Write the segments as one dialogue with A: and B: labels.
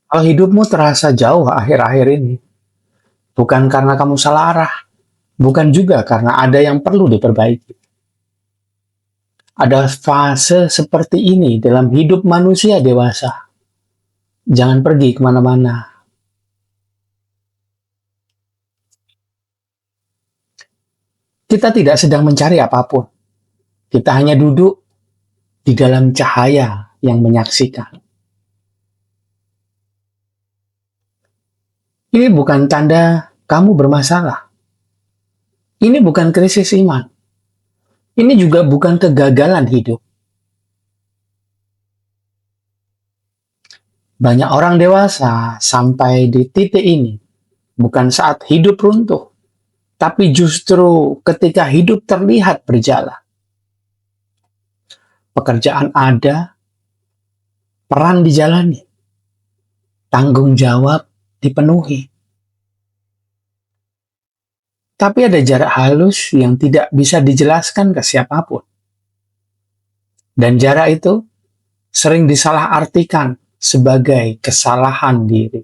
A: Kalau hidupmu terasa jauh akhir-akhir ini, bukan karena kamu salah arah, bukan juga karena ada yang perlu diperbaiki. Ada fase seperti ini dalam hidup manusia dewasa. Jangan pergi kemana-mana. Kita tidak sedang mencari apapun. Kita hanya duduk di dalam cahaya yang menyaksikan. Ini bukan tanda kamu bermasalah. Ini bukan krisis iman. Ini juga bukan kegagalan hidup. Banyak orang dewasa sampai di titik ini bukan saat hidup runtuh, tapi justru ketika hidup terlihat berjalan. Pekerjaan ada, peran dijalani, tanggung jawab dipenuhi. Tapi ada jarak halus yang tidak bisa dijelaskan ke siapapun. Dan jarak itu sering disalahartikan sebagai kesalahan diri.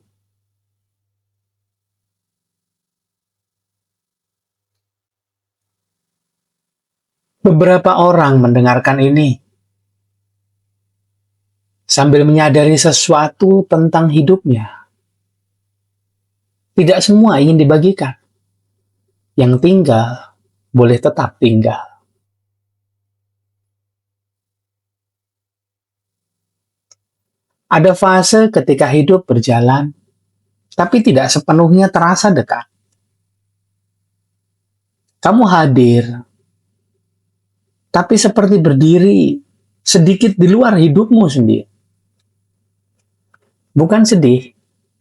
A: Beberapa orang mendengarkan ini sambil menyadari sesuatu tentang hidupnya. Tidak semua ingin dibagikan. Yang tinggal boleh tetap tinggal. Ada fase ketika hidup berjalan, tapi tidak sepenuhnya terasa dekat. Kamu hadir, tapi seperti berdiri sedikit di luar hidupmu sendiri. Bukan sedih,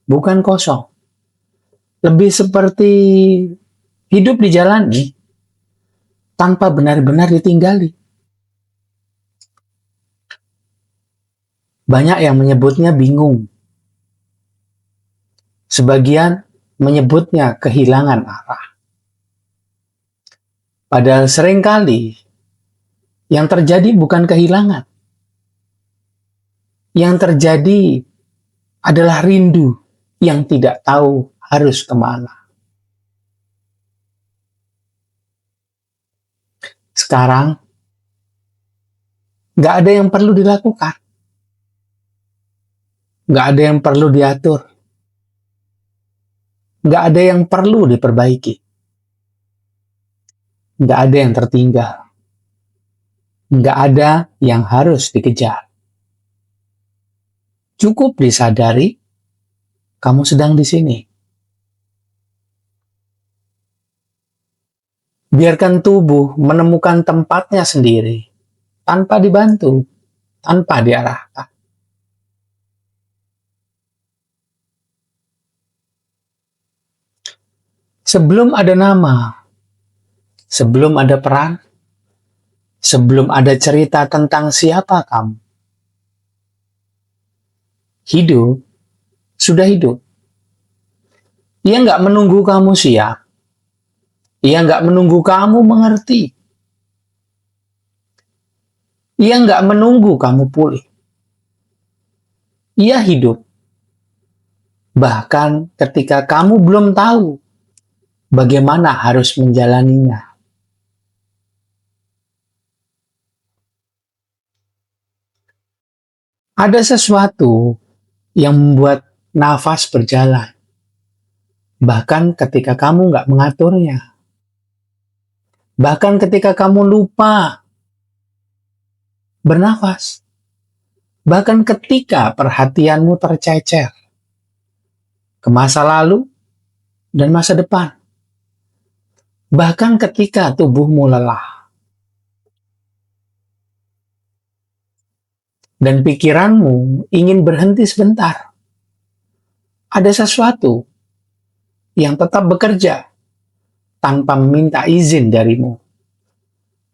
A: bukan kosong. Lebih seperti hidup dijalani tanpa benar-benar ditinggali. Banyak yang menyebutnya bingung. Sebagian menyebutnya kehilangan arah. Padahal seringkali yang terjadi bukan kehilangan. Yang terjadi adalah rindu yang tidak tahu harus kemana. Sekarang, nggak ada yang perlu dilakukan. Nggak ada yang perlu diatur. Nggak ada yang perlu diperbaiki. Nggak ada yang tertinggal. Nggak ada yang harus dikejar. Cukup disadari kamu sedang di sini. Biarkan tubuh menemukan tempatnya sendiri, tanpa dibantu, tanpa diarahkan. Sebelum ada nama, sebelum ada peran, sebelum ada cerita tentang siapa kamu, hidup sudah hidup. Ia nggak menunggu kamu siap. Ia nggak menunggu kamu mengerti. Ia nggak menunggu kamu pulih. Ia hidup. Bahkan ketika kamu belum tahu bagaimana harus menjalaninya. Ada sesuatu yang membuat nafas berjalan. Bahkan ketika kamu nggak mengaturnya. Bahkan ketika kamu lupa bernafas. Bahkan ketika perhatianmu tercecer ke masa lalu dan masa depan. Bahkan ketika tubuhmu lelah. Dan pikiranmu ingin berhenti sebentar. Ada sesuatu yang tetap bekerja tanpa meminta izin darimu,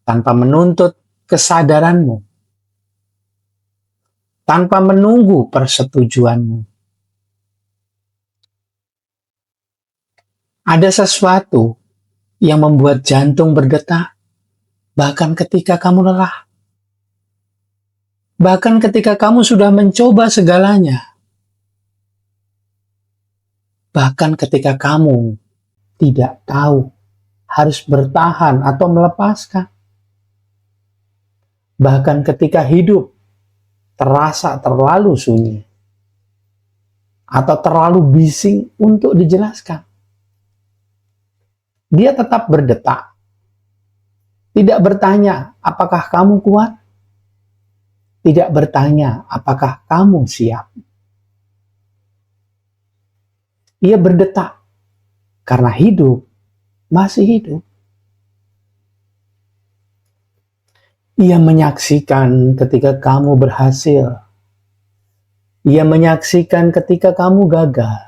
A: tanpa menuntut kesadaranmu, tanpa menunggu persetujuanmu. Ada sesuatu yang membuat jantung berdetak, bahkan ketika kamu lelah. Bahkan ketika kamu sudah mencoba segalanya. Bahkan ketika kamu tidak tahu harus bertahan atau melepaskan. Bahkan ketika hidup terasa terlalu sunyi atau terlalu bising untuk dijelaskan. Dia tetap berdetak. Tidak bertanya, apakah kamu kuat? Tidak bertanya, apakah kamu siap? Ia berdetak karena hidup masih hidup. Ia menyaksikan ketika kamu berhasil. Ia menyaksikan ketika kamu gagal.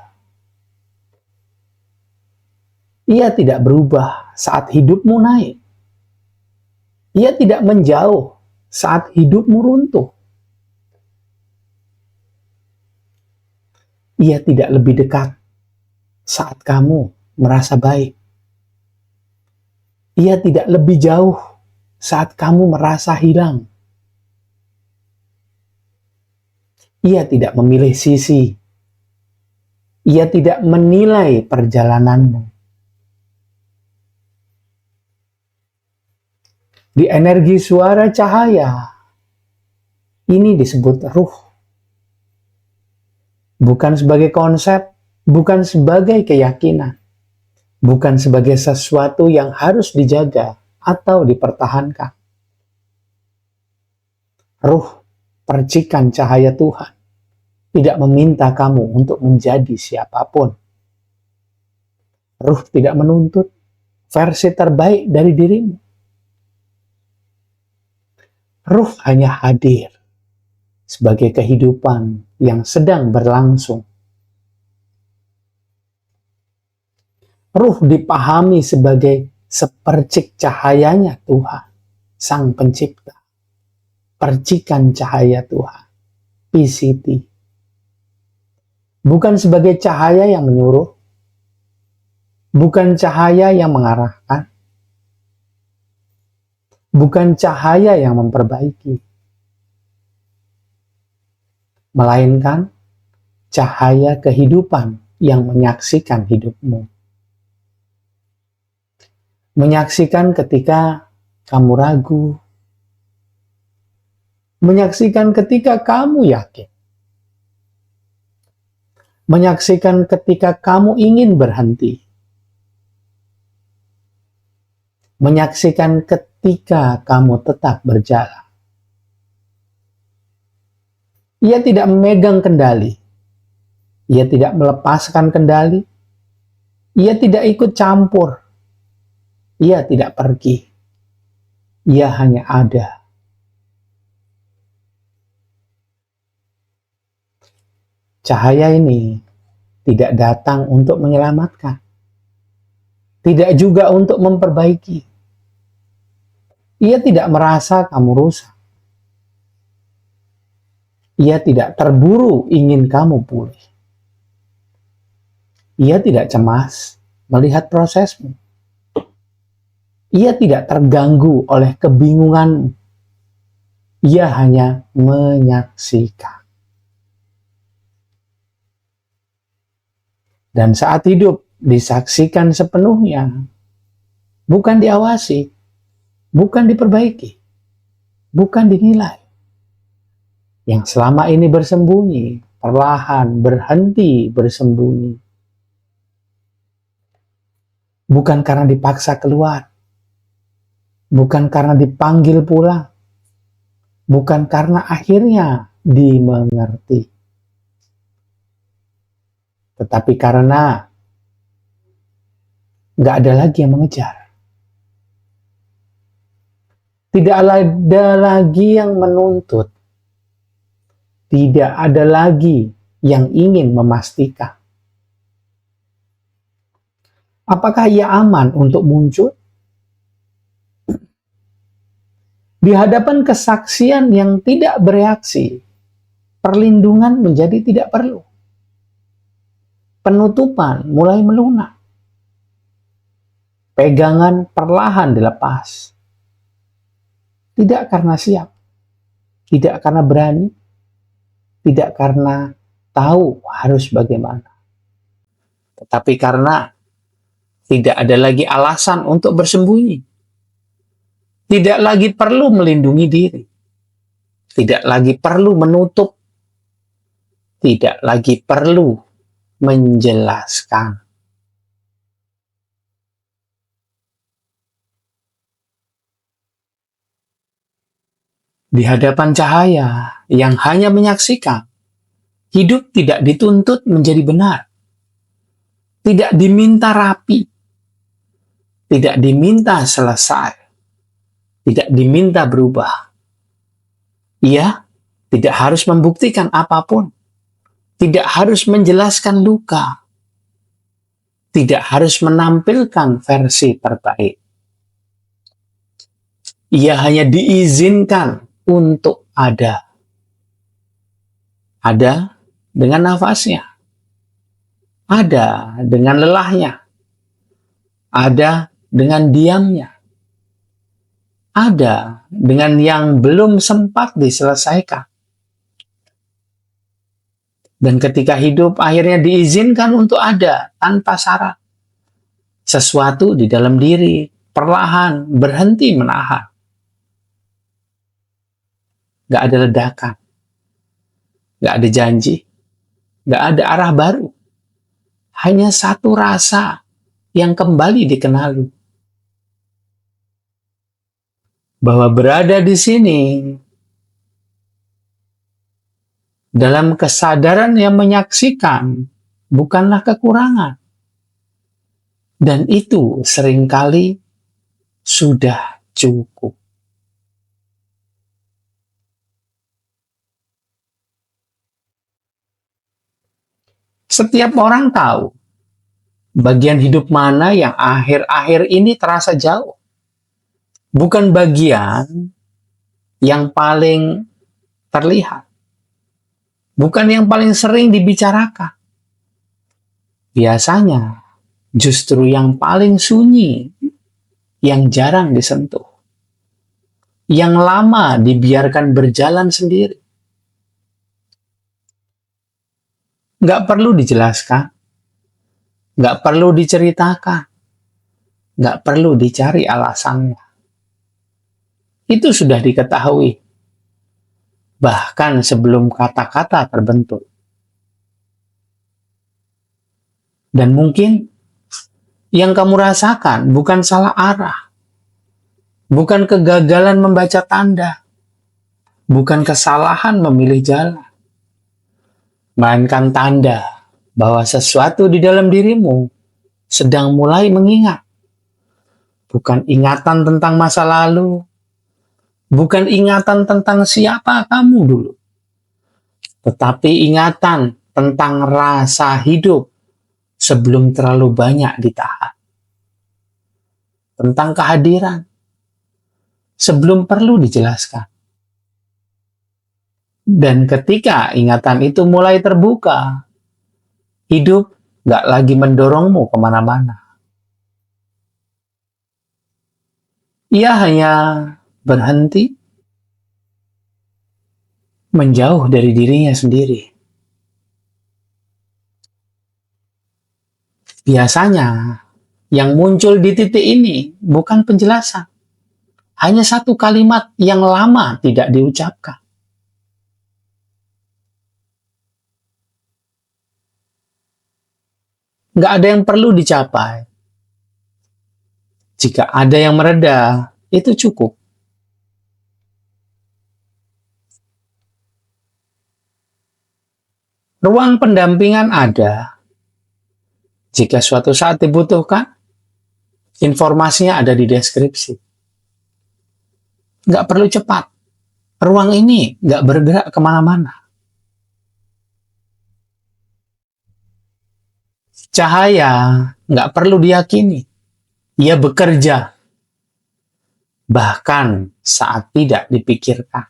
A: Ia tidak berubah saat hidupmu naik. Ia tidak menjauh saat hidupmu runtuh. Ia tidak lebih dekat saat kamu merasa baik. Ia tidak lebih jauh saat kamu merasa hilang. Ia tidak memilih sisi. Ia tidak menilai perjalananmu. Di energi suara cahaya, ini disebut ruh. Bukan sebagai konsep, bukan sebagai keyakinan, bukan sebagai sesuatu yang harus dijaga atau dipertahankan. Ruh, percikan cahaya Tuhan, tidak meminta kamu untuk menjadi siapapun. Ruh tidak menuntut versi terbaik dari dirimu. Ruh hanya hadir sebagai kehidupan yang sedang berlangsung. Ruh dipahami sebagai sepercik cahayanya Tuhan, Sang Pencipta. Percikan cahaya Tuhan, PCT. Bukan sebagai cahaya yang menyuruh, bukan cahaya yang mengarahkan, bukan cahaya yang memperbaiki, melainkan cahaya kehidupan yang menyaksikan hidupmu. Menyaksikan ketika kamu ragu, menyaksikan ketika kamu yakin, menyaksikan ketika kamu ingin berhenti, menyaksikan ketika kamu tetap berjalan. Ia tidak memegang kendali. Ia tidak melepaskan kendali. Ia tidak ikut campur. Ia tidak pergi. Ia hanya ada. Cahaya ini tidak datang untuk menyelamatkan. Tidak juga untuk memperbaiki. Ia tidak merasa kamu rusak. Ia tidak terburu ingin kamu pulih. Ia tidak cemas melihat prosesmu. Ia tidak terganggu oleh kebingunganmu. Ia hanya menyaksikan. Dan saat hidup disaksikan sepenuhnya, bukan diawasi, bukan diperbaiki, bukan dinilai. Yang selama ini bersembunyi, perlahan berhenti bersembunyi. Bukan karena dipaksa keluar, bukan karena dipanggil pulang, bukan karena akhirnya dimengerti, tetapi karena nggak ada lagi yang mengejar. Tidak ada lagi yang menuntut. Tidak ada lagi yang ingin memastikan. Apakah ia aman untuk muncul? Di hadapan kesaksian yang tidak bereaksi, perlindungan menjadi tidak perlu. Penutupan mulai melunak. Pegangan perlahan dilepas. Tidak karena siap, tidak karena berani, tidak karena tahu harus bagaimana, tetapi karena tidak ada lagi alasan untuk bersembunyi. Tidak lagi perlu melindungi diri. Tidak lagi perlu menutup. Tidak lagi perlu menjelaskan. Di hadapan cahaya yang hanya menyaksikan, hidup tidak dituntut menjadi benar. Tidak diminta rapi. Tidak diminta selesai. Tidak diminta berubah. Ia tidak harus membuktikan apapun. Tidak harus menjelaskan luka. Tidak harus menampilkan versi terbaik. Ia hanya diizinkan untuk ada. Ada dengan nafasnya. Ada dengan lelahnya. Ada dengan diamnya. Ada dengan yang belum sempat diselesaikan. Dan ketika hidup akhirnya diizinkan untuk ada tanpa syarat. Sesuatu di dalam diri perlahan berhenti menahan. Gak ada ledakan. Gak ada janji. Gak ada arah baru. Hanya satu rasa yang kembali dikenali. Bahwa berada di sini dalam kesadaran yang menyaksikan bukanlah kekurangan. Dan itu seringkali sudah cukup. Setiap orang tahu bagian hidup mana yang akhir-akhir ini terasa jauh. Bukan bagian yang paling terlihat. Bukan yang paling sering dibicarakan. Biasanya justru yang paling sunyi, yang jarang disentuh. Yang lama dibiarkan berjalan sendiri. Nggak perlu dijelaskan. Nggak perlu diceritakan. Nggak perlu dicari alasannya. Itu sudah diketahui. Bahkan sebelum kata-kata terbentuk. Dan mungkin yang kamu rasakan bukan salah arah. Bukan kegagalan membaca tanda. Bukan kesalahan memilih jalan. Melainkan tanda bahwa sesuatu di dalam dirimu sedang mulai mengingat. Bukan ingatan tentang masa lalu. Bukan ingatan tentang siapa kamu dulu. Tetapi ingatan tentang rasa hidup sebelum terlalu banyak ditahan. Tentang kehadiran sebelum perlu dijelaskan. Dan ketika ingatan itu mulai terbuka, hidup gak lagi mendorongmu kemana-mana. Ia hanya berhenti, menjauh dari dirinya sendiri. Biasanya, yang muncul di titik ini bukan penjelasan. Hanya satu kalimat yang lama tidak diucapkan. Nggak ada yang perlu dicapai. Jika ada yang mereda, itu cukup. Ruang pendampingan ada. Jika suatu saat dibutuhkan, informasinya ada di deskripsi. Nggak perlu cepat. Ruang ini nggak bergerak kemana-mana. Cahaya nggak perlu diyakini. Ia bekerja. Bahkan saat tidak dipikirkan.